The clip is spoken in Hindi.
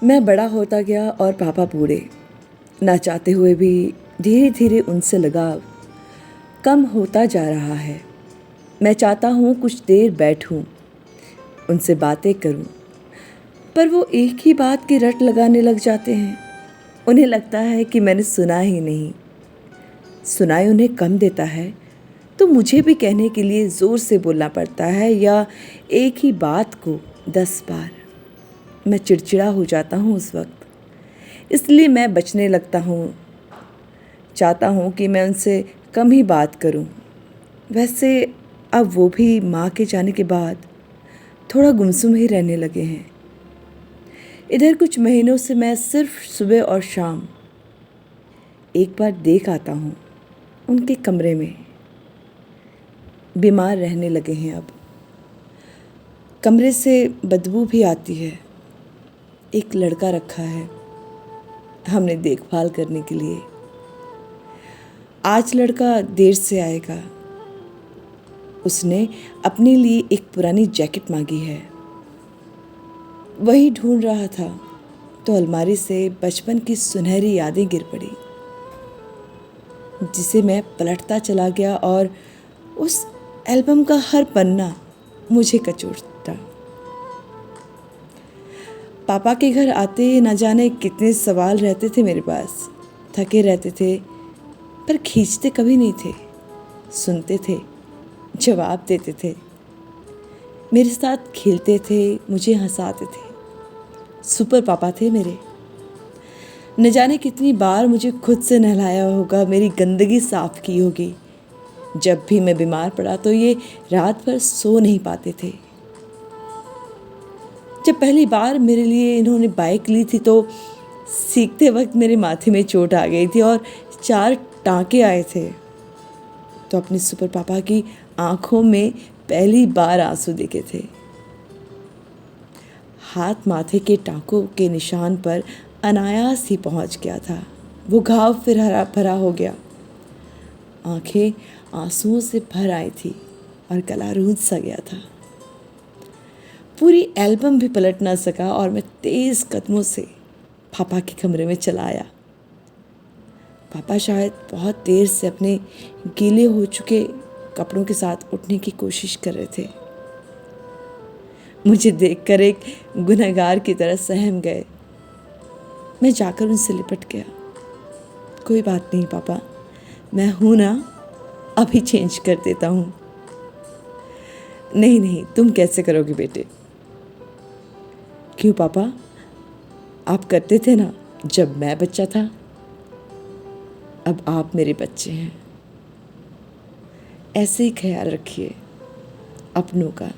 मैं बड़ा होता गया और पापा बूढ़े। ना चाहते हुए भी धीरे धीरे उनसे लगाव कम होता जा रहा है। मैं चाहता हूँ कुछ देर बैठूं, उनसे बातें करूं, पर वो एक ही बात की रट लगाने लग जाते हैं। उन्हें लगता है कि मैंने सुना ही नहीं। सुनाई उन्हें कम देता है तो मुझे भी कहने के लिए ज़ोर से बोलना पड़ता है, या एक ही बात को 10 बार। मैं चिड़चिड़ा हो जाता हूँ उस वक्त, इसलिए मैं बचने लगता हूँ। चाहता हूँ कि मैं उनसे कम ही बात करूँ। वैसे अब वो भी माँ के जाने के बाद थोड़ा गुमसुम ही रहने लगे हैं। इधर कुछ महीनों से मैं सिर्फ सुबह और शाम एक बार देख आता हूँ उनके कमरे में। बीमार रहने लगे हैं अब। कमरे से बदबू भी आती है। एक लड़का रखा है हमने देखभाल करने के लिए। आज लड़का देर से आएगा। उसने अपने लिए एक पुरानी जैकेट मांगी है। वही ढूंढ रहा था तो अलमारी से बचपन की सुनहरी यादें गिर पड़ी, जिसे मैं पलटता चला गया और उस एल्बम का हर पन्ना मुझे कचोटता। पापा के घर आते न जाने कितने सवाल रहते थे मेरे पास। थके रहते थे पर खींचते कभी नहीं थे। सुनते थे, जवाब देते थे, मेरे साथ खेलते थे, मुझे हंसाते थे। सुपर पापा थे मेरे। न जाने कितनी बार मुझे खुद से नहलाया होगा, मेरी गंदगी साफ की होगी। जब भी मैं बीमार पड़ा तो ये रात भर सो नहीं पाते थे। जब पहली बार मेरे लिए इन्होंने बाइक ली थी तो सीखते वक्त मेरे माथे में चोट आ गई थी और 4 टांके आए थे। तो अपने सुपर पापा की आंखों में पहली बार आंसू दिखे थे। हाथ माथे के टांकों के निशान पर अनायास ही पहुंच गया था। वो घाव फिर हरा भरा हो गया। आंखें आंसुओं से भर आई थी और गला रूंध सा गया था। पूरी एल्बम भी पलट ना सका और मैं तेज कदमों से पापा के कमरे में चला आया। पापा शायद बहुत देर से अपने गीले हो चुके कपड़ों के साथ उठने की कोशिश कर रहे थे। मुझे देखकर एक गुनहगार की तरह सहम गए। मैं जाकर उनसे लिपट गया। कोई बात नहीं पापा, मैं हूं ना, अभी चेंज कर देता हूं। नहीं नहीं, तुम कैसे करोगे बेटे? क्यों पापा, आप करते थे ना जब मैं बच्चा था। अब आप मेरे बच्चे हैं। ऐसे ही ख्याल रखिए अपनों का।